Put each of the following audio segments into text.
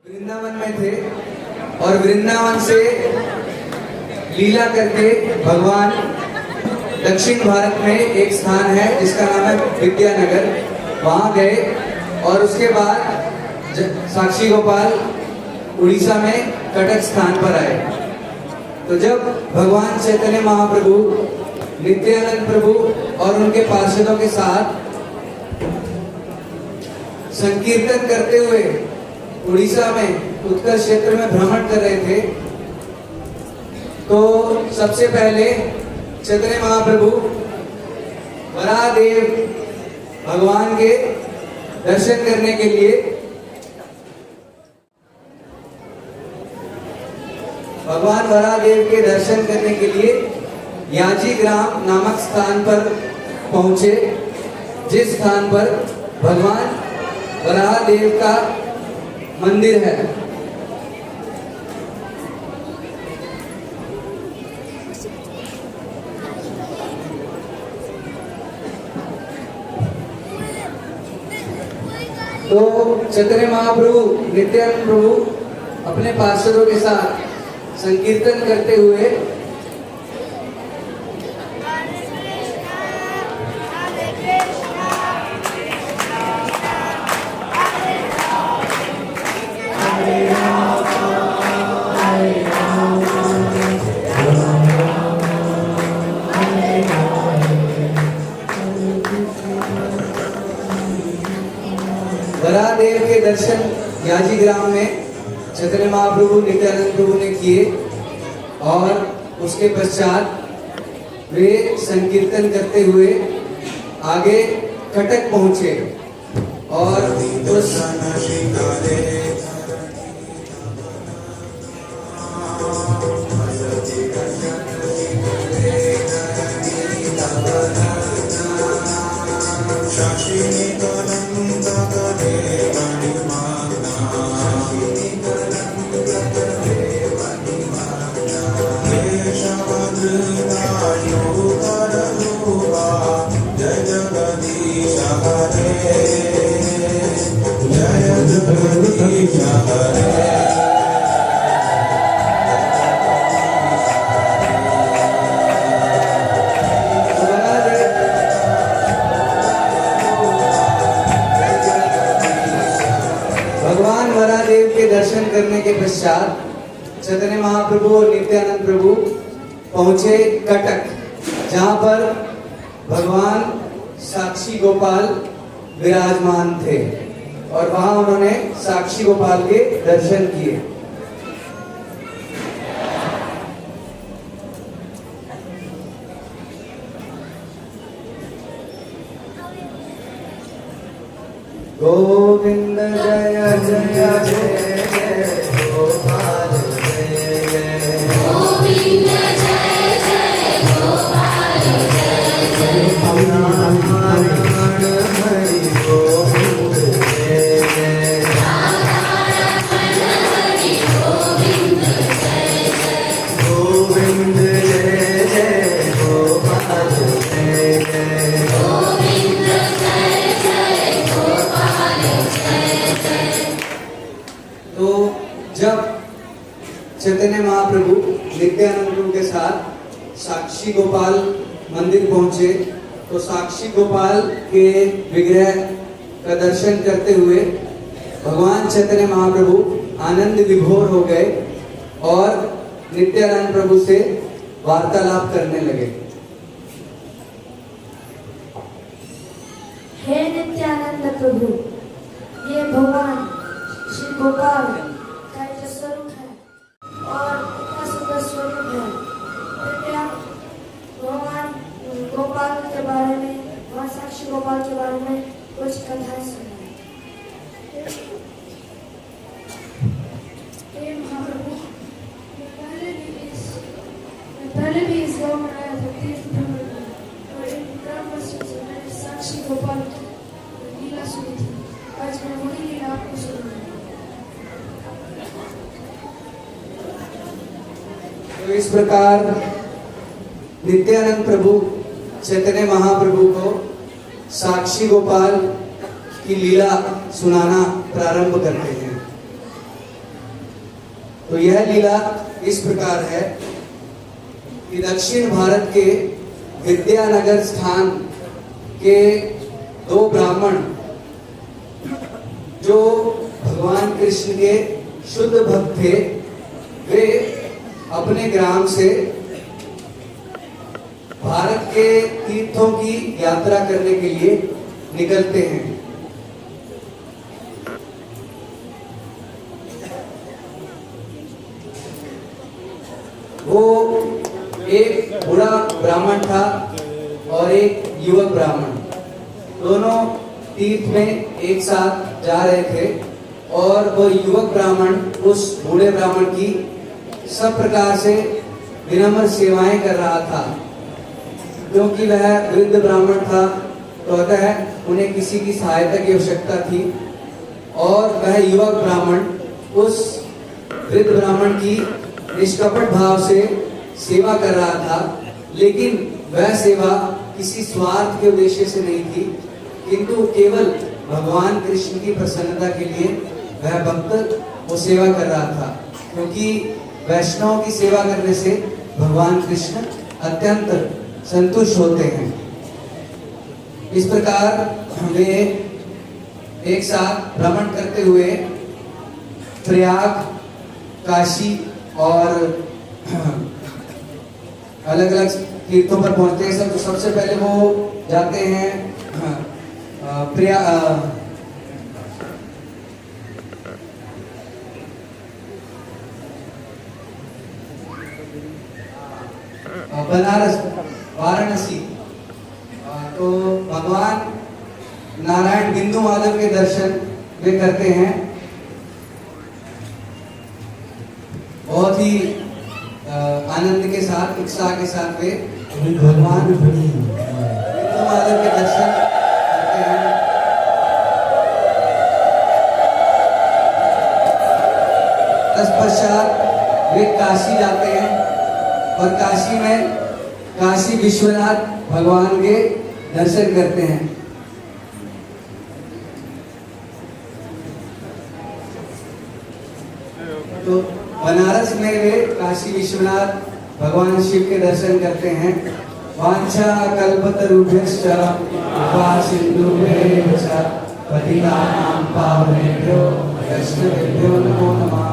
वृंदावन में थे और वृंदावन से लीला करके भगवान दक्षिण भारत में एक स्थान है जिसका नाम है विद्यानगर, वहां गए और उसके बाद साक्षी गोपाल उड़ीसा में कटक स्थान पर आए। तो जब भगवान चैतन्य महाप्रभु नित्यानंद प्रभु और उनके पार्षदों के साथ संकीर्तन करते हुए उड़ीसा में उत्कल क्षेत्र में भ्रमण कर रहे थे, तो सबसे पहले चैतन्य महाप्रभु वराहदेव भगवान के दर्शन करने के लिए भगवान वराहदेव के दर्शन करने के लिए याजी ग्राम नामक स्थान पर पहुंचे, जिस स्थान पर भगवान वराहदेव का मंदिर है। तो चैतन्य महाप्रभु नित्यानंद प्रभु अपने पार्षदों के साथ संकीर्तन करते हुए वराहदेव के दर्शन याजी ग्राम में चैतन्य महाप्रभु नित्यानंद प्रभु ने किए और उसके पश्चात वे संकीर्तन करते हुए आगे कटक पहुंचे और उस भगवान वराहदेव के दर्शन करने के पश्चात चैतन्य महाप्रभु और नित्यानंद प्रभु पहुंचे कटक, जहां पर भगवान साक्षी गोपाल विराजमान थे और वहां उन्होंने साक्षी गोपाल के दर्शन किए। गोविंद जय जय जय जय गोपाल जय जय गोविंद जय जय गोपाल जय जय हरि गोविंद जय जय हरि गोविंद जय जय गोविंद जय जय गोपाल जय जय गोविंद जय जय गोपाल जय जय। तो जब चैतन्य महाप्रभु नित्यानंद प्रभु के साथ साक्षी गोपाल मंदिर पहुंचे, तो साक्षी गोपाल के विग्रह का दर्शन करते हुए भगवान चैतन्य महाप्रभु आनंद विभोर हो गए और नित्यानंद प्रभु से वार्तालाप करने लगे। हे नित्यानंद प्रभु, ये भगवान श्री गोपाल का जो स्वरूप है और इतना सुंदर स्वरूप है, कृपया भगवान गोपाल के बारे में, भगवान साक्षी गोपाल के बारे में कुछ कथाएं सुनाएं। हे महाप्रभु, मैं पहले भी इस गांव में आया था तीर्थ भ्रमण में, और इन ग्रामवासियों से मैंने साक्षी गोपाल की लीला सुनी थी। आज मैं वही लीला आपको सुनाऊंगा। तो इस प्रकार नित्यानंद प्रभु चैतन्य महाप्रभु को साक्षी गोपाल की लीला सुनाना प्रारंभ करते हैं। तो यह लीला इस प्रकार है कि दक्षिण भारत के विद्यानगर स्थान के दो ब्राह्मण जो भगवान कृष्ण के शुद्ध भक्त थे, वे अपने ग्राम से भारत के तीर्थों की यात्रा करने के लिए निकलते हैं। वो एक बूढ़ा ब्राह्मण था और एक युवक ब्राह्मण, दोनों तीर्थ में एक साथ जा रहे थे और वो युवक ब्राह्मण उस बूढ़े ब्राह्मण की सब प्रकार से विनम्र सेवाएं कर रहा था। क्योंकि वह वृद्ध ब्राह्मण था तो अतः उन्हें किसी की सहायता की आवश्यकता थी और वह युवक ब्राह्मण उस वृद्ध ब्राह्मण की निष्कपट भाव से सेवा कर रहा था, लेकिन वह सेवा किसी स्वार्थ के उद्देश्य से नहीं थी, किंतु केवल भगवान कृष्ण की प्रसन्नता के लिए वह भक्त वो सेवा कर रहा था। क्योंकि वैष्णव की सेवा करने से भगवान कृष्ण अत्यंत संतुष्ट होते हैं। इस प्रकार वे एक साथ भ्रमण करते हुए प्रयाग, काशी और अलग अलग तीर्थों पर पहुंचते हैं। तो सबसे पहले वो जाते हैं बनारस, वाराणसी। तो भगवान नारायण बिंदु माधव के दर्शन वे करते हैं। बहुत ही आनंद के साथ, उत्साह के साथ वे भगवान बिंदु माधव के दर्शन करते हैं। तत्पश्चात वे काशी जाते हैं और काशी में काशी विश्वनाथ भगवान के दर्शन करते हैं। तो बनारस में वे काशी विश्वनाथ भगवान शिव के दर्शन करते हैं। वांछा कल्पतरुभ्यश्च कृपा सिन्धुभ्येव च पतितानां पावनेभ्यो वैष्णवेभ्यो नमो नमः।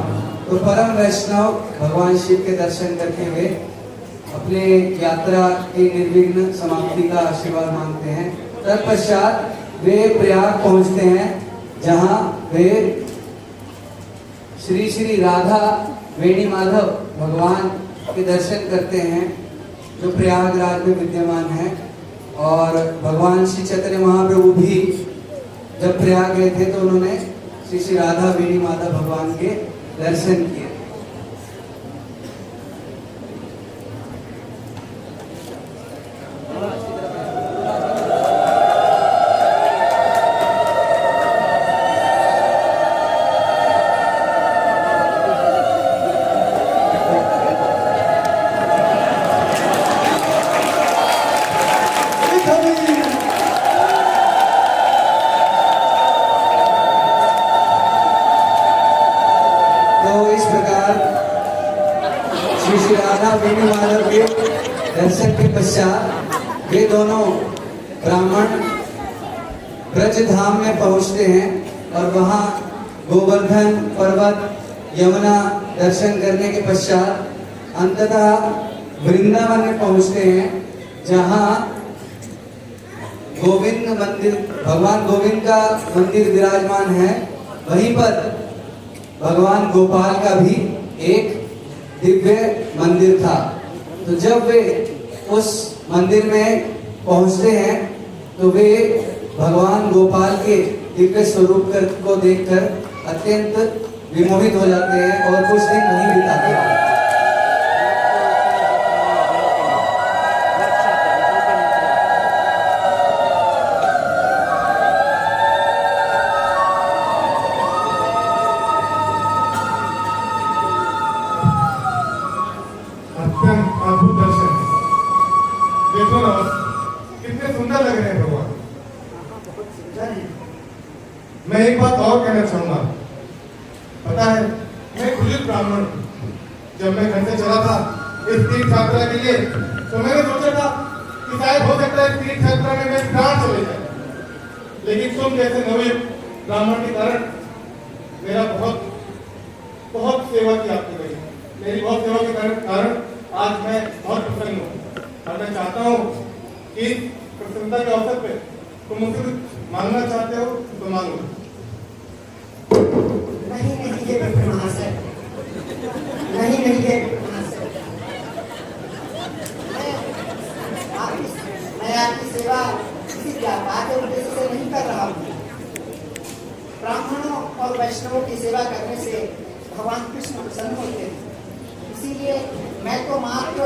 तो परम वैष्णव भगवान शिव के दर्शन करके वे अपने यात्रा की निर्विघ्न समाप्ति का आशीर्वाद मांगते हैं। तत्पश्चात वे प्रयाग पहुंचते हैं, जहां वे श्री श्री राधा वेणी माधव भगवान के दर्शन करते हैं, जो प्रयागराज में विद्यमान है। और भगवान श्री चैतन्य महाप्रभु भी जब प्रयाग गए थे तो उन्होंने श्री श्री राधा वेणी माधव भगवान के दर्शन किए। श्री राधा वेणी माधव के दर्शन के पश्चात वे दोनों ब्राह्मण ब्रज धाम में पहुंचते हैं और वहां गोवर्धन पर्वत, यमुना दर्शन करने के पश्चात अंततः वृंदावन में पहुंचते हैं, जहां गोविंद मंदिर, भगवान गोविंद का मंदिर विराजमान है। वहीं पर भगवान गोपाल का भी एक दिव्य मंदिर था। तो जब वे उस मंदिर में पहुंचते हैं तो वे भगवान गोपाल के दिव्य स्वरूप को देखकर अत्यंत विमोहित हो जाते हैं और कुछ दिन वहीं बिताते हैं। अद्भुत दर्शन है। देखो ना कितने सुंदर लग रहे हैं भगवान। मैं एक बात और कहना चाहूंगा, पता है मैं बुजुर्ग ब्राह्मण हूँ। जब मैं घर से चला था इस तीर्थ यात्रा के लिए तो मैंने सोचा था कि शायद हो सकता है तीर्थ यात्रा में मैं प्राण चले जाए, लेकिन तुम जैसे नवे ब्राह्मण के कारण मेरा बहुत बहुत सेवा की आपने गई, मेरी बहुत सेवा के कारण आज मैं बहुत प्रसन्न हूँ और मैं चाहता हूँ कि प्रसन्नता के अवसर पे तुम मुझसे कुछ मांगना चाहते हो तो मांगो। नहीं नहीं ये विप्र महाशय, नहीं नहीं ये विप्र महाशय, मैं आपकी सेवा किसी व्यापार के उद्देश्य से नहीं कर रहा हूँ। ब्राह्मणों और वैष्णवों की सेवा करने से भगवान कृष्ण प्रसन्न होते हैं, इसीलिए मैं तो मात्र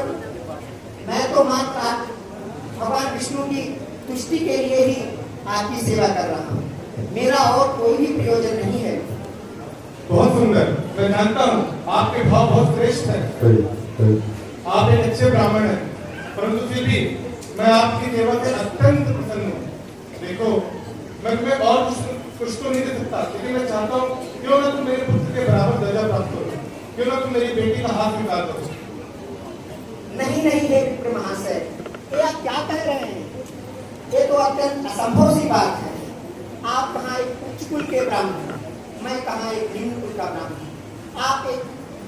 भगवान विष्णु की तुष्टि के लिए ही आपकी सेवा कर रहा हूँ। मेरा और कोई भी प्रयोजन नहीं है। बहुत सुंदर, मैं जानता हूँ आपके भाव बहुत श्रेष्ठ है, आप एक अच्छे ब्राह्मण हैं, परंतु फिर भी मैं आपकी सेवा से अत्यंत प्रसन्न हूँ। देखो मैं तुम्हें और कुछ तो नहीं दे सकता, लेकिन मैं चाहता हूँ क्यों ना तुम मेरे पुत्र के बराबर दर्जा प्राप्त करो, क्यों ना तुम मेरी बेटी का हाथ स्वीकार करो। नहीं नहीं हे विप्र महाशय, ये आप क्या कह रहे हैं? ये तो अत्यंत असंभव सी बात है। आप कहाँ एक उच्च कुल के ब्राह्मण, मैं कहाँ एक निम्न कुल का ब्राह्मण। आप एक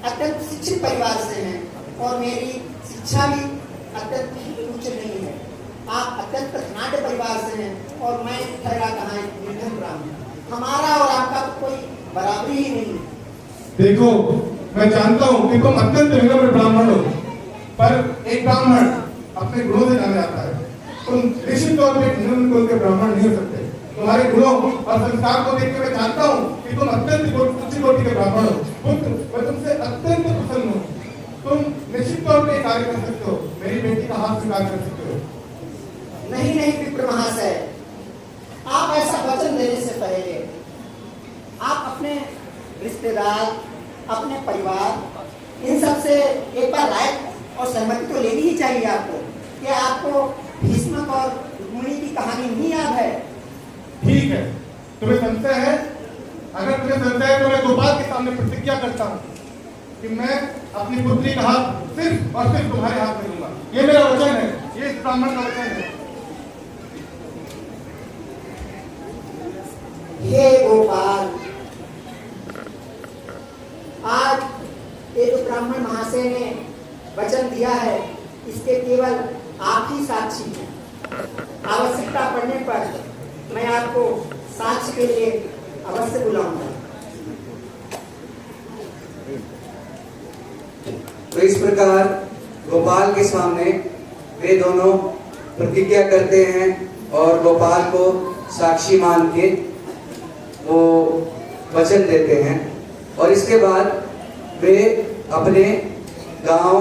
अत्यंत शिक्षित परिवार से हैं और मेरी शिक्षा भी अत्यंत उच्च नहीं है। आप अत्यंत धनाढ़ परिवार से हैं और मैं ठहरा कहाँ एक निर्धन ब्राह्मण। हमारा और आपका तो कोई बराबरी ही नहीं है। देखो मैं जानता हूँ कि तुम अत्यंत विनम्र ब्राह्मण हो, पर एक ब्राह्मण अपने गुणों से जाना जाता है। तुम निश्चित तौर पर निम्न कुल के ब्राह्मण नहीं हो सकते। तुम्हारे गुणों और संस्कार को देख के मैं जानता हूँ कि तुम अत्यंत उच्च कोटि के ब्राह्मण हो। मैं तुमसे अत्यंत प्रसन्न हूँ। तुम निश्चित तौर पर कार्य कर सकते हो, मेरी बेटी का हाथ स्वीकार कर सकते हो। नहीं नहीं विप्र महाशय, आप ऐसा वचन देने से पहले आप अपने रिश्तेदार, अपने परिवार, इन सब से एक बार राय और सहमति तो लेनी ही चाहिए आपको। क्या आपको भीष्मक और रुक्मिणी की कहानी नहीं याद है? ठीक है, तुम्हें संशय है? अगर तुम्हें संशय है तो मैं गोपाल के सामने प्रतिज्ञा करता हूँ कि मैं अपनी पुत्री का हाथ सिर्फ और सिर्फ तुम्हारे हाथ में दूंगा। ये मेरा वचन है, ये इस ब्राह्मण का वचन है। हे गोपाल, आज एक ब्राह्मण महाशय ने वचन दिया है, इसके केवल आप ही साक्षी हैं। आवश्यकता पड़ने पर मैं आपको साक्ष्य के लिए अवश्य बुलाऊंगा। तो इस प्रकार गोपाल के सामने वे दोनों प्रतिज्ञा करते हैं और गोपाल को साक्षी मान के वो वचन देते हैं और इसके बाद वे अपने गांव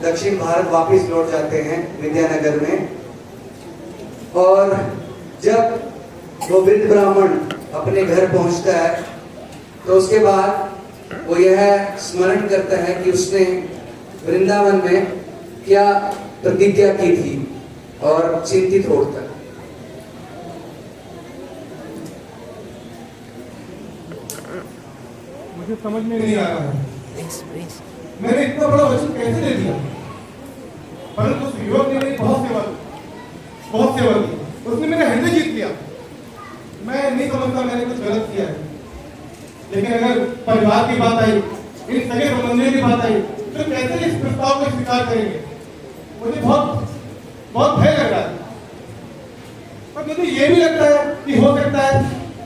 दक्षिण भारत वापस लौट जाते हैं विद्यानगर में। और जब वो वृद्ध ब्राह्मण अपने घर पहुंचता है तो उसके बाद वो यह स्मरण करता है कि उसने वृंदावन में क्या प्रतिज्ञा की थी और चिंतित होता है। मुझे समझ में नहीं आ रहा है मैंने इतना बड़ा वचन कैसे दे दिया, परंतु उस युवक ने मेरी बहुत सेवा की, उसने मेरा हृदय जीत लिया। मैं नहीं समझता मैंने कुछ गलत किया है, लेकिन अगर परिवार की बात आई, इन सगे संबंधियों की बात आई, तो कैसे इस प्रस्ताव को स्वीकार करेंगे? मुझे बहुत बहुत भय लग रहा है। पर मुझे ये भी लगता है कि हो सकता है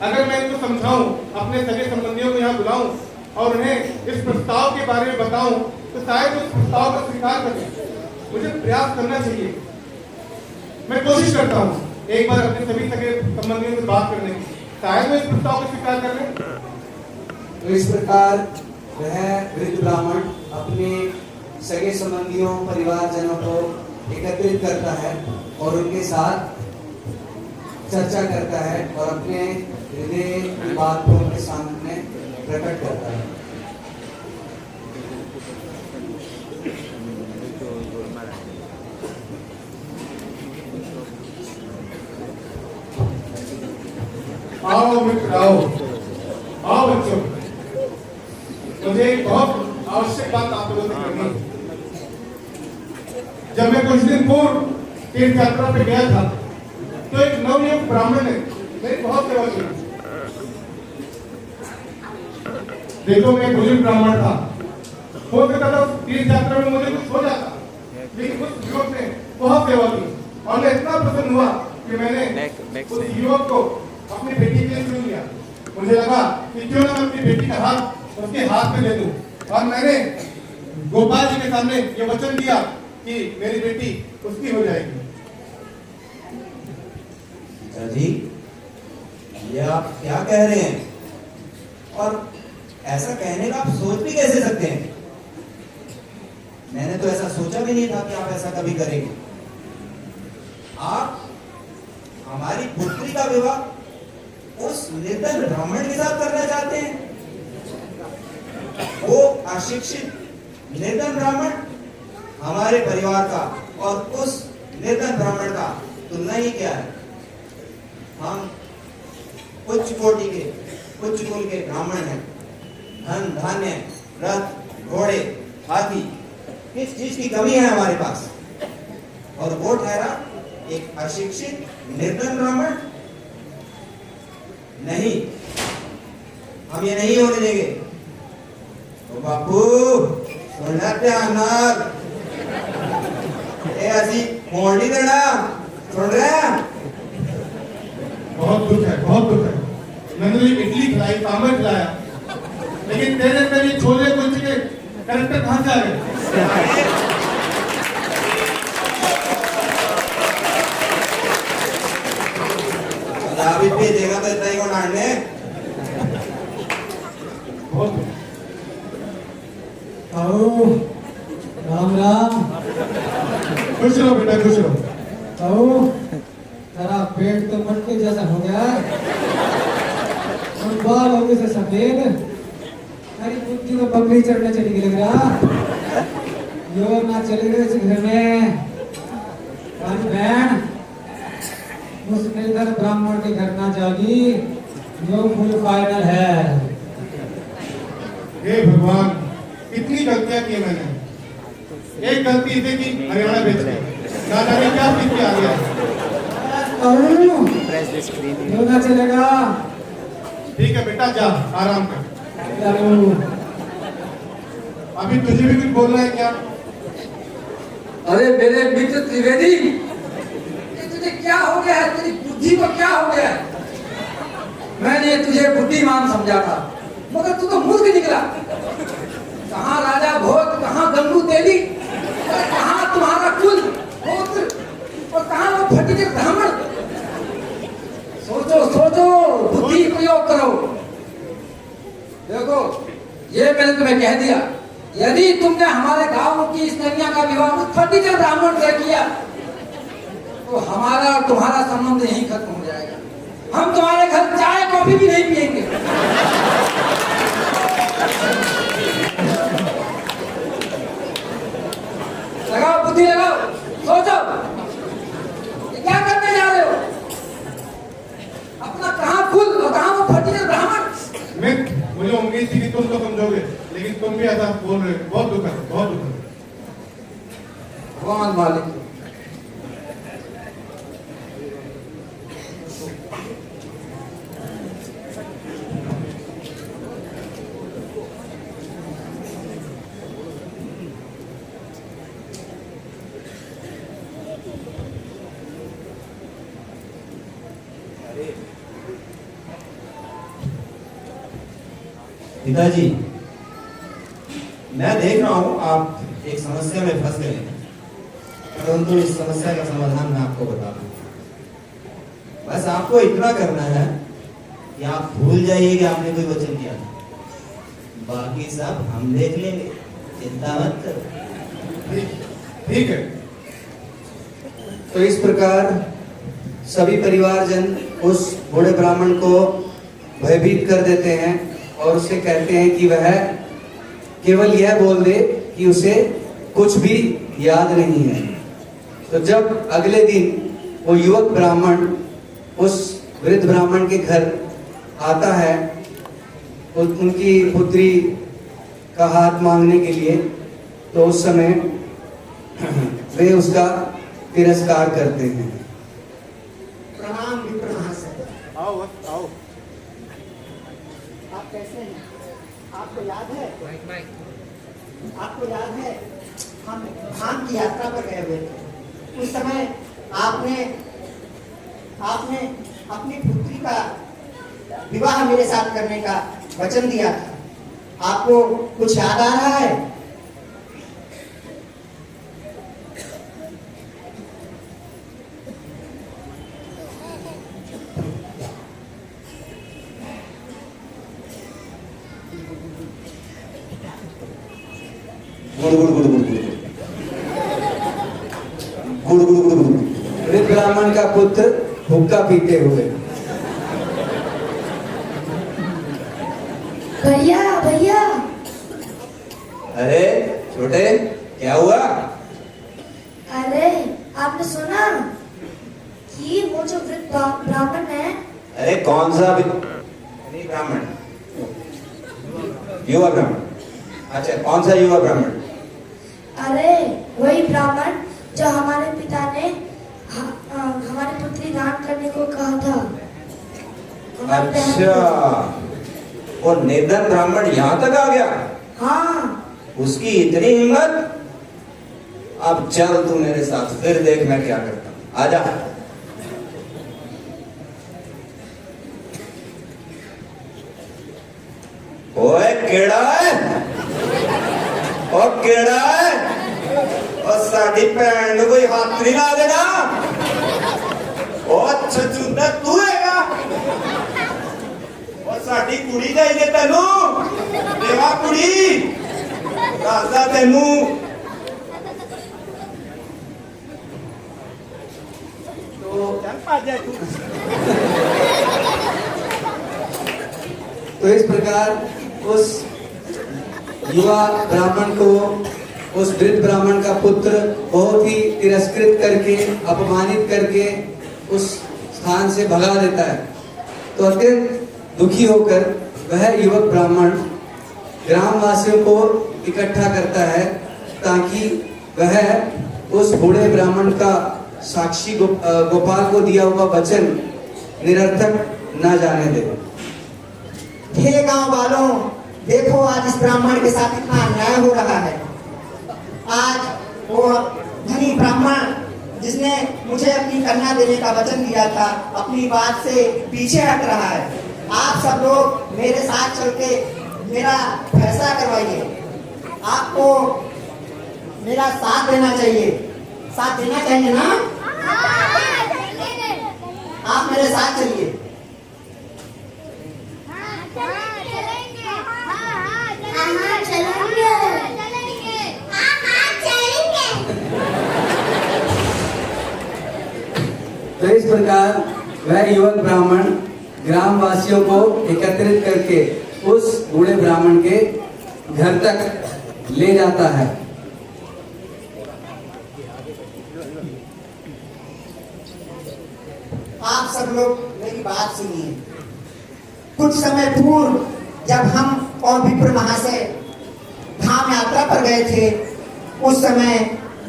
अगर मैं इनको समझाऊं, अपने सगे संबंधियों को यहाँ बुलाऊं और उन्हें इस प्रस्ताव के बारे में बताऊं, तो शायद उस प्रस्ताव का स्वीकार करें। मुझे प्रयास करना चाहिए। मैं कोशिश करता हूँ एक बार अपने सभी सगे संबंधियों से बात करने की, शायद वो इस प्रस्ताव को स्वीकार कर लें। तो इस प्रकार वह वृद्ध ब्राह्मण अपने सगे संबंधियों परिवारजनों को एकत्रित करता है और उनके साथ चर्चा करता है और अपने हृदय की बात को उनके सामने प्रकट करता है। आओ मित्र आओ, आओ बच्चों, मुझे एक बहुत आवश्यक बात आप लोगों से करनी है। जब मैं कुछ दिन पूर्व तीर्थ यात्रा पे गया था तो एक नवयुवक ब्राह्मण ने मेरी बहुत सेवा की। देखो मैं बुजुर्ग ब्राह्मण था, हो सकता था तीर्थ यात्रा में मुझे कुछ हो जाता, लेकिन उस युवक ने बहुत सेवा की और मैं इतना प्रसन्न हुआ कि मैंने उस युवक को अपनी बेटी के लिए चुन लिया। मुझे लगा कि क्यों ना मैं अपनी बेटी का हाथ उसके हाथ में ले दूं, और मैंने गोपाल जी के सामने ये वचन दिया कि मेरी बेटी उसकी हो जाएगी। जी ये आप क्या कह रहे हैं, और ऐसा कहने का आप सोच भी कैसे सकते हैं? मैंने तो ऐसा सोचा भी नहीं था कि आप ऐसा कभी करेंगे। आप हमारी पुत्री का विवाह उस निर्धन ब्राह्मण के साथ करना चाहते हैं? वो अशिक्षित निर्धन ब्राह्मण हमारे परिवार का और उस निर्धन ब्राह्मण का तुलना ही क्या है? हम उच्च कोटि के उच्च कुल के ब्राह्मण हैं। धन धान्य रथ घोड़े हाथी किस चीज की कमी है हमारे पास? और वो ठहरा एक अशिक्षित निर्धन ब्राह्मण? नहीं, हम ये नहीं होने देंगे। तो बापू सुनना ध्यान नाल, ए असी फोन नहीं देना, सुन रहे हैं? बहुत दुख है, बहुत दुख है। मैंने तो इडली खिलाई, सांभर खिलाया, लेकिन तेरे तेरे छोले कुलचे के कैरेक्टर कहां से आ गए? अभी भेजेगा तो इतना ही को डांटने। बहुत आओ, राम राम। खुश रहो बेटा, खुश रहो। आओ, तेरा पेट तो मटके जैसा हो गया है और बाल हो गए से सफेद। तेरी बुद्धि तो बकरी चढ़ने चली गई लग रहा। यो ना चले गए इस घर में। पानी बहन उस निर्धन ब्राह्मण के घर ना जागी, यो फुल फाइनल है। हे भगवान, कितनी गलतियां की मैंने। एक गलती इसे की हरियाणा बेच के, ना जाने क्या सीख के आ गया। यो ना चलेगा। ठीक है बेटा, जा आराम कर। चलो। अभी तुझे भी कुछ बोलना है क्या? अरे मेरे मित्र त्रिवेदी, तुझे क्या हो गया है? तेरी बुद्धि को क्या हो गया है? मैंने तुझे बुद्धिमान समझा था, मगर तू तो मूर्ख निकला। कहाँ राजा भोज, कहाँ गंगू तेली, कहाँ तुम्हारा कुल गोत्र, और कहाँ वो फटीके ब्राह्मण। सोचो सोचो, बुद्धि प्रयोग करो। देखो, ये मैंने तुम्हें कह दिया, यदि तुमने हमारे गांव की इस कन्या का विवाह उस फटीके ब्राह्मण से किया तो हमारा और तुम्हारा संबंध यहीं खत्म हो जाएगा। हम तुम्हारे घर चाय कॉफी भी नहीं पिएंगे। लगाओ बुद्धि, लगाओ, सोचो, ये क्या करने जा रहे हो? अपना कहाँ कुल और कहाँ वो फटीके ब्राह्मण। मुझे उम्मीद थी कि तुम तो समझोगे, लेकिन तुम भी ऐसा बोल रहे हो। बहुत दुख है, बहुत दुख है। भगवान मालिक, पिताजी, मैं देख रहा हूं आप एक समस्या में फंस गए हैं, परंतु इस समस्या का समाधान मैं आपको बता दूं। बस आपको इतना करना है कि आप भूल जाइए कि आपने कोई वचन किया था, बाकी सब हम देख लेंगे, चिंता मत करो। ठीक है। तो इस प्रकार सभी परिवारजन उस बूढ़े ब्राह्मण को भयभीत कर देते हैं और उसे कहते हैं कि वह केवल यह बोल दे कि उसे कुछ भी याद नहीं है। तो जब अगले दिन वो युवक ब्राह्मण उस वृद्ध ब्राह्मण के घर आता है, उनकी पुत्री का हाथ मांगने के लिए, तो उस समय वे उसका तिरस्कार करते हैं। प्रणाम विप्र महाशय। आओ बस आओ। आप कैसे हैं? आपको याद है, आपको याद है हम धाम की यात्रा पर गए हुए थे। उस समय आपने अपनी पुत्री का विवाह मेरे साथ करने का वचन दिया था। आपको कुछ याद आ रहा है? गुड़ गुड़ गुड़ गुड़ गुड़ गुड़ गुड़ गुड़ गुड़। वृद्ध ब्राह्मण का पुत्र हुक्का पीते हुए। भैया भैया, अरे छोटे, क्या हुआ? अरे आपने सुना कि वो जो वृद्ध ब्राह्मण है, अरे कौन सा नहीं ब्राह्मण, युवा ब्राह्मण। अच्छा, कौन सा युवा ब्राह्मण? अरे वही ब्राह्मण जो हमारे पिता ने हमारी पुत्री दान करने को कहा था। हमारी बहन को। अच्छा, वो निर्धन ब्राह्मण यहाँ तक आ गया? हाँ, उसकी इतनी हिम्मत। अब चल तू मेरे साथ, फिर देख मैं क्या करता हूँ। आजा। ओए केड़ा है, ओ केड़ा है, और साड़ी भैन कोई हाथ नहीं ला देना। ओ छचूंदा तू हैगा, और साड़ी कुड़ी चाहिए तेनू, देवा कुड़ी दादा तेनू। तो इस प्रकार उस युवा ब्राह्मण को उस वृद्ध ब्राह्मण का पुत्र बहुत ही तिरस्कृत करके, अपमानित करके उस स्थान से भगा देता है। तो अत्यंत दुखी होकर वह युवक ब्राह्मण ग्रामवासियों को इकट्ठा करता है ताकि वह उस बूढ़े ब्राह्मण का साक्षी गोपाल को दिया हुआ वचन निरर्थक न जाने दे। हे गांव वालों, देखो आज इस ब्राह्मण के साथ कितना अन्याय हो रहा है। आज वो धनी ब्राह्मण जिसने मुझे अपनी कन्या देने का वचन दिया था, अपनी बात से पीछे हट रहा है। आप सब लोग मेरे साथ चल के मेरा फैसला करवाइए। आपको मेरा साथ देना चाहिए, साथ देना चाहिए ना? आप मेरे साथ चलिए। तो इस प्रकार वह युवक ब्राह्मण ग्रामवासियों को एकत्रित करके उस बूढ़े ब्राह्मण के घर तक ले जाता है। आप सब लोग मेरी बात सुनिए। कुछ समय पूर्व जब हम और विप्र महाशय धाम यात्रा पर गए थे, उस समय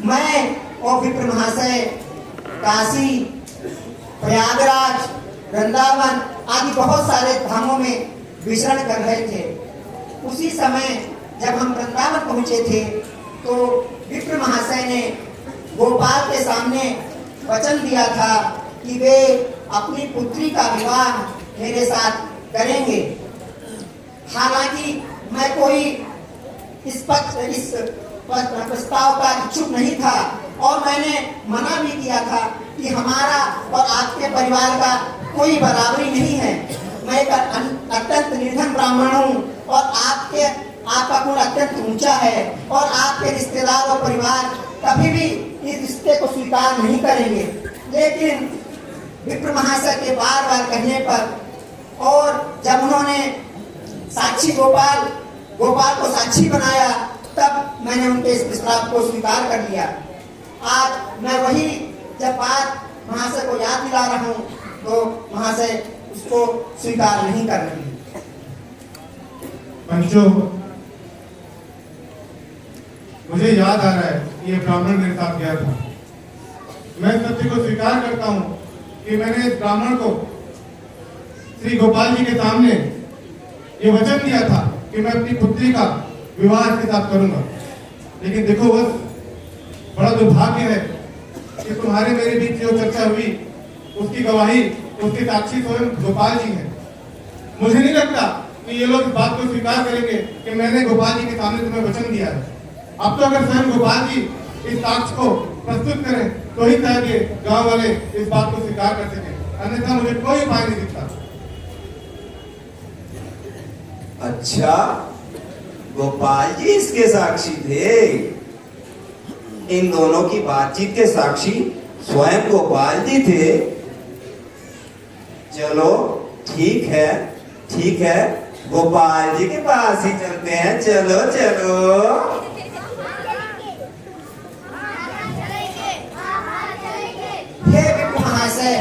मैं और विप्र महाशय काशी, प्रयागराज, वृंदावन आदि बहुत सारे धामों में विचरण कर रहे थे। उसी समय जब हम वृंदावन पहुंचे थे तो विप्र महाशय ने गोपाल के सामने वचन दिया था कि वे अपनी पुत्री का विवाह मेरे साथ करेंगे। हालांकि मैं कोई इस प्रस्ताव का इच्छुक नहीं था और मैंने मना भी किया था कि हमारा और आपके परिवार का कोई बराबरी नहीं है। मैं एक अत्यंत निर्धन ब्राह्मण हूँ और आपका कुल अत्यंत ऊंचा है और आपके रिश्तेदार और परिवार कभी भी इस रिश्ते को स्वीकार नहीं करेंगे। लेकिन विप्र महाशय के बार बार कहने पर और जब उन्होंने साक्षी गोपाल को साक्षी बनाया, तब मैंने उनके इस प्रस्ताव को स्वीकार कर लिया। आज मैं वही जब बात महाशय को याद दिला रहा हूँ तो महाशय उसको स्वीकार नहीं कर रहे हैं। पंचो, मुझे याद आ रहा है कि ये ब्राह्मण मेरे साथ गया था। मैं इस सत्य को स्वीकार करता हूँ कि मैंने इस ब्राह्मण को श्री गोपाल जी के सामने ये वचन दिया था कि मैं अपनी पुत्री का विवाह इसके साथ करूंगा। लेकिन देखो बस बड़ा दुर्भाग्य है कि तुम्हारे मेरे बीच जो चर्चा हुई उसकी गवाही, उसके साक्षी स्वयं गोपाल जी हैं। मुझे नहीं लगता कि ये लोग इस बात को स्वीकार करेंगे कि मैंने गोपाल जी के सामने तुम्हें वचन दिया है। अब तो अगर स्वयं गोपाल जी इस साक्ष्य को प्रस्तुत करें तो ही शायद ये गांव वाले इस बात को स्वीकार कर सकें, अन्यथा मुझे कोई उपाय नहीं दिखता। अच्छा, गोपाल जी इसके साक्षी थे। इन दोनों की बातचीत के साक्षी स्वयं गोपाल जी थे। चलो ठीक है, गोपाल जी के पास ही चलते हैं। चलो चलो। हे विप्र महाशय,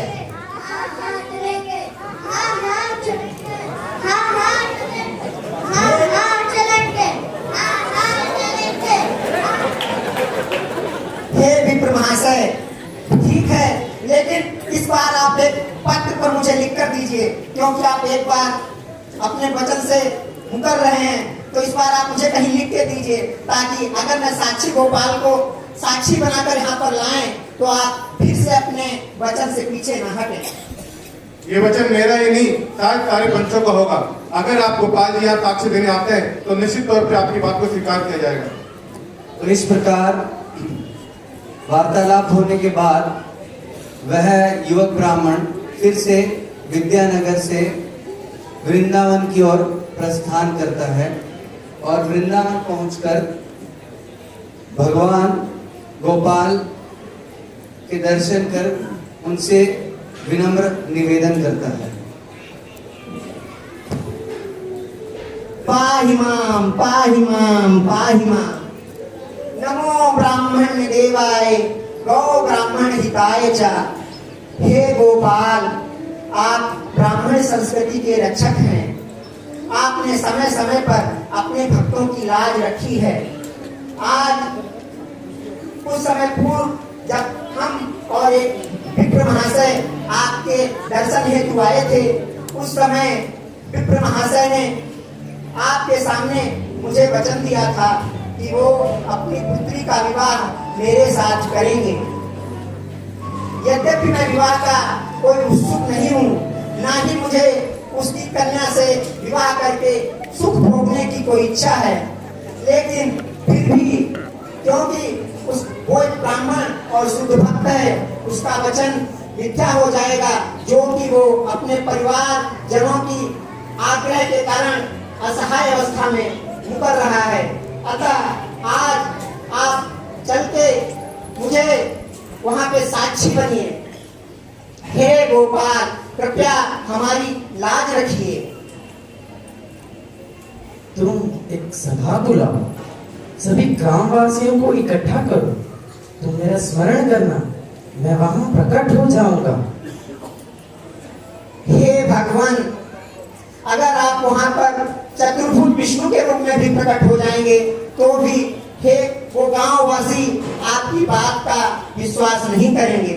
हे विप्र महाशय, ठीक है, लेकिन इस बार आप एक पत्र पर मुझे लिख कर दीजिए, क्योंकि आप एक बार अपने वचन से मुकर रहे हैं। तो इस बार आप मुझे कहीं लिख के दीजिए, ताकि अगर मैं साक्षी गोपाल को साक्षी बनाकर यहाँ पर लाएं तो आप फिर से अपने वचन से पीछे न हटें। ये वचन मेरा ही नहीं, शायद सारे पंचों का होगा। अगर आप गोपाल जी यहाँ साक्ष्य देने आते हैं तो निश्चित तौर पर आपकी बात को स्वीकार किया जाएगा। तो इस प्रकार वार्तालाप होने के बाद वह युवक ब्राह्मण फिर से विद्यानगर से वृंदावन की ओर प्रस्थान करता है और वृंदावन पहुंचकर भगवान गोपाल के दर्शन कर उनसे विनम्र निवेदन करता है। पाहि मां, पाहि मां, पाहि मां। नमो ब्राह्मण देवाय, गौ ब्राह्मण हिताय च। हे गोपाल, आप ब्राह्मण संस्कृति के रक्षक हैं। आपने समय समय पर अपने भक्तों की लाज रखी है। आज कुछ समय पूर्व जब हम और एक विप्र महाशय आपके दर्शन हेतु आए थे, उस समय विप्र महाशय ने आपके सामने मुझे वचन दिया था कि वो अपनी पुत्री का विवाह मेरे साथ करेंगे। यद्यपि मैं विवाह का कोई उत्सुक नहीं हूँ, ना ही मुझे उसकी कन्या से विवाह करके सुख भोगने की कोई इच्छा है, लेकिन फिर भी क्योंकि वो एक ब्राह्मण और शुद्ध भक्त है, उसका वचन मिथ्या हो जाएगा, जो कि वो अपने परिवार जनों की आग्रह के कारण असहाय अवस्था में मुकर रहा है। अतः आज आप चल के मुझे वहां पे साक्षी बनिए। हे गोपाल, कृपया हमारी लाज रखिए। तुम एक सभा बुलाओ, सभी ग्रामवासियों को इकट्ठा करो, तुम मेरा स्मरण करना, मैं वहां प्रकट हो जाऊंगा। हे भगवान, अगर आप वहां पर चतुर्भुज विष्णु के रूप में भी प्रकट हो जाएंगे तो भी हे वो गांववासी आपकी बात का विश्वास नहीं करेंगे।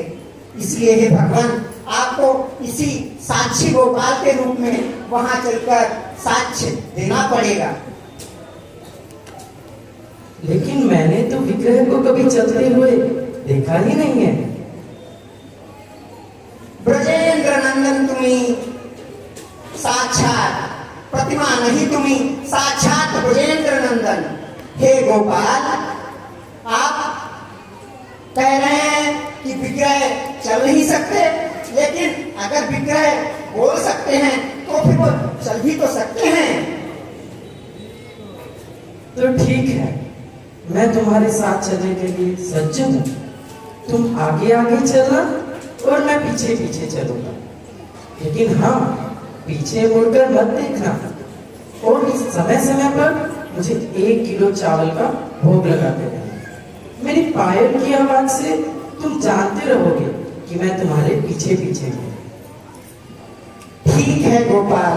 इसलिए हे भगवान, आपको इसी साक्षी गोपाल के रूप में वहां चलकर साक्ष्य देना पड़ेगा। लेकिन मैंने तो विग्रह को कभी चलते हुए देखा ही नहीं है। ब्रजेंद्र नंदन तुम्ही साक्षात, प्रतिमा नहीं तुम्ही साक्षात ब्रजेंद्र नंदन। हे गोपाल, आप कह रहे हैं कि विग्रह चल नहीं सकते, लेकिन अगर विग्रह बोल सकते हैं तो फिर वो चल भी तो सकते हैं। तो ठीक है, मैं तुम्हारे साथ चलने के लिए सज्ज हूँ। तुम आगे आगे चलना और मैं पीछे पीछे चलूंगा, लेकिन हाँ, पीछे मुड़कर मत देखना। और इस समय समय पर मुझे 1 किलो चावल का भोग लगा देना। मेरी पायल की आवाज से तुम जानते रहोगे कि मैं तुम्हारे पीछे पीछे हूँ। ठीक है गोपाल।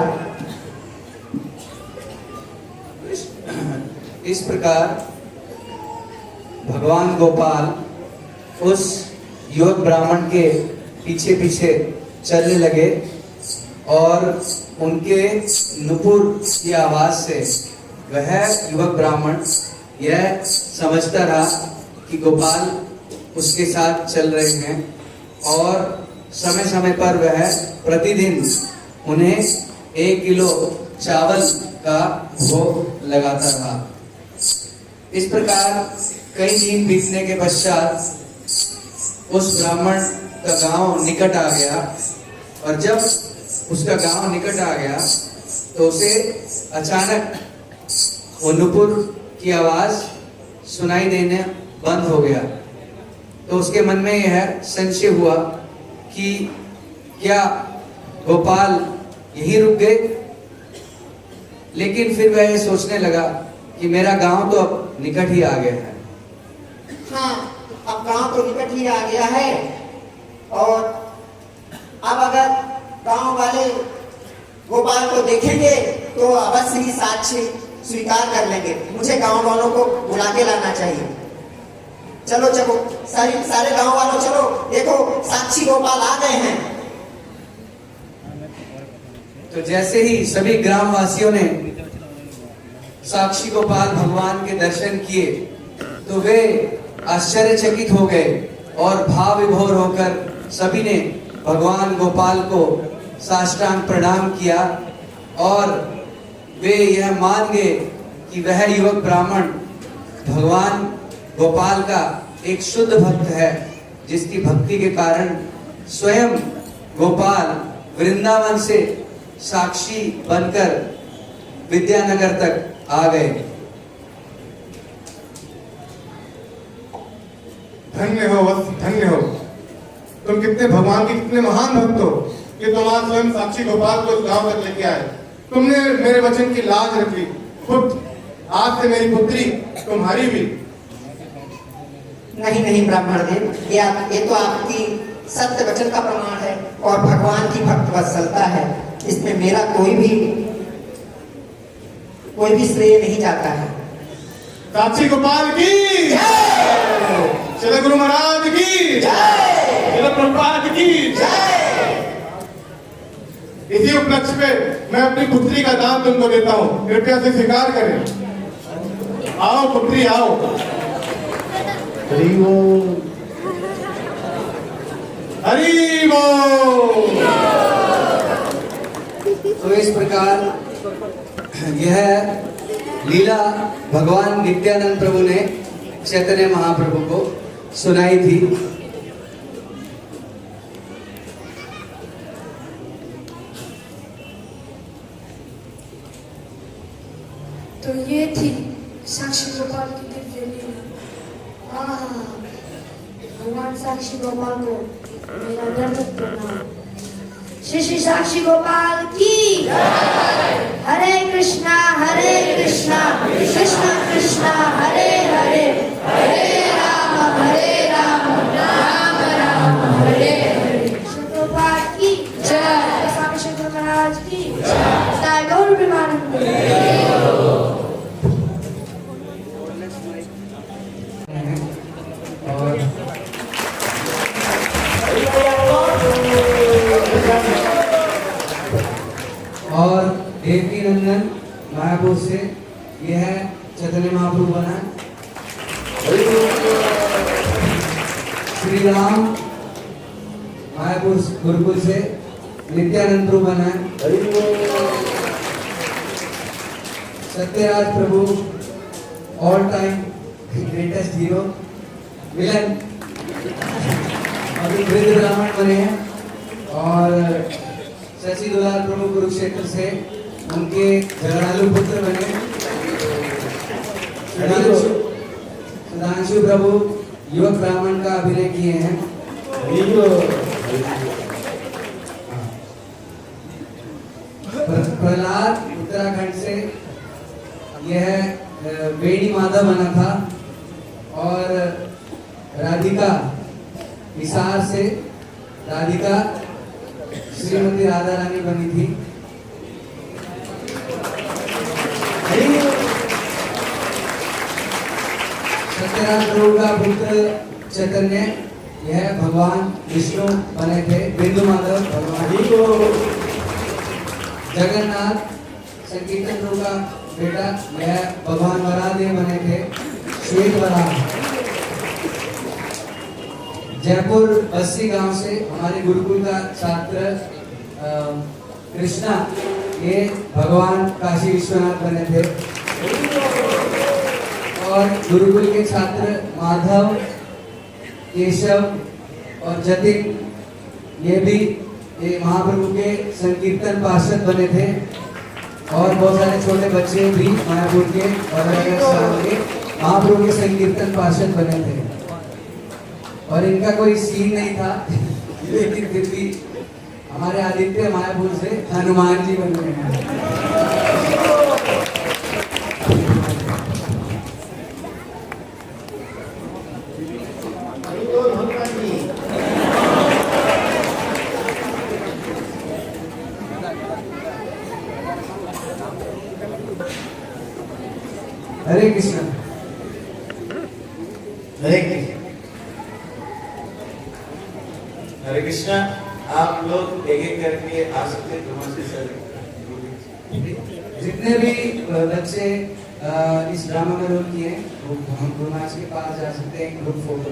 इस प्रकार भगवान गोपाल उस युवक ब्राह्मण के पीछे पीछे चलने लगे और उनके नुपुर की आवाज से वह युवक ब्राह्मण यह समझता रहा कि गोपाल उसके साथ चल रहे हैं और समय समय पर वह प्रतिदिन उन्हें 1 किलो चावल का भोग लगाता रहा। इस प्रकार कई दिन बीतने के पश्चात उस ब्राह्मण का गांव निकट आ गया और जब उसका गांव निकट आ गया तो उसे अचानक वो नुपुर की आवाज सुनाई देने बंद हो गया। तो उसके मन में यह संशय हुआ कि क्या गोपाल यहीं रुक गए, लेकिन फिर वह सोचने लगा कि मेरा गांव तो अब निकट ही आ गया है। हाँ, अब गांव तो निकट ही आ गया है और अब अगर गांव वाले गोपाल को देखेंगे तो अवश्य ही साक्ष्य स्वीकार कर लेंगे। मुझे गांव वालों को बुला के लाना चाहिए। चलो चलो सारे गांव वालों चलो, देखो साक्षी गोपाल आ गए हैं। तो जैसे ही सभी ग्रामवासियों ने साक्षी गोपाल भगवान के दर्शन किए तो वे आश्चर्यचकित हो गए और भाव विभोर होकर सभी ने भगवान गोपाल को साष्टांग प्रणाम किया और वे यह मान गए कि वह युवक ब्राह्मण भगवान गोपाल का एक शुद्ध भक्त है, जिसकी भक्ति के कारण स्वयं गोपाल वृंदावन से साक्षी बनकर विद्यानगर तक आ गए। धन्य हो वत्स, धन्य हो। तुम कितने भगवान के कितने महान भक्त हो कि तुम आज स्वयं साक्षी गोपाल को इस गांव तक लेके आए। तुमने मेरे वचन की लाज रखी। खुद आज से मेरी पुत्री तुम्हारी भी। नहीं नहीं ब्राह्मण देव, ये तो आपकी सत्य वचन का प्रमाण है और भगवान की भक्त वत्सलता है। इसमें मेरा कोई भी श्रेय नहीं जाता है। साक्षी गोपाल की जय, श्री गुरु महाराज की जय, श्री प्रभुपाद की जय। इसी उपलक्ष्य पे मैं अपनी पुत्री का दान तुमको देता हूँ, कृपया से स्वीकार करें। आओ पुत्री आओ। हरि बोल, हरि बोल। तो इस प्रकार यह लीला भगवान नित्यानंद प्रभु ने चैतन्य महाप्रभु को सुनाई थी। तो ये थी साक्षी गोपाल की दिव्य लीला। भगवान साक्षी गोपाल को मेरा दंडवत प्रणाम। श्री श्री साक्षी गोपाल की हरे कृष्णा कृष्णा कृष्णा हरे हरे, हरे राम राम राम हरे हरे। श्री गोपाल की जय, स्वामी शंकर महाराज की जय, गौर प्रेमानंद। और देवकी नंदन मायापुर से यह चैतन्य महाप्रभु बना। श्री राम मायापुर गुरुकुल से नित्यानंद प्रभु बना। Satyaraj Prabhu all time greatest hero villain अभी वृद्ध ब्राह्मण बने हैं। और शशि दुलाल प्रभु कुरुक्षेत्र से उनके झगड़ालू पुत्र बने। सुधांशु प्रभु युवक ब्राह्मण का अभिनय किए हैं। प्रहलाद उत्तराखंड से यह वेणी माधव बना था। और राधिका हिसार से राधिका श्रीमती राधा रानी बनी थी। सत्यनारायण प्रभु का पुत्र चैतन्य, यह भगवान विष्णु बने थे। बिंदु माधव भगवान जी को, जगन्नाथ संकीर्तन प्रभु का बेटा, यह भगवान वराहदेव बने थे। श्वेत वराह। जयपुर बस्सी गांव से हमारे गुरुकुल का छात्र कृष्णा, ये भगवान काशी विश्वनाथ बने थे। और गुरुकुल के छात्र माधव, केशव और जतिन, ये भी ये महाप्रभु के संकीर्तन पार्षद बने थे। और बहुत सारे छोटे बच्चे भी मायापुर के और अलग स्थान के महाप्रभु के संकीर्तन पार्षद बने थे। और इनका कोई सीन नहीं था, लेकिन फिर भी हमारे आदित्य मायापुर से हनुमान जी बन गए हैं। हरे कृष्ण। हरे कृष्ण। हरे कृष्णा। आप लोग एक एक करके आ सकते हैं। सर, जितने भी बच्चे इस ड्रामा में रोल किए वो हम गुरु महाराज के पास जा सकते हैं, ग्रुप फोटो।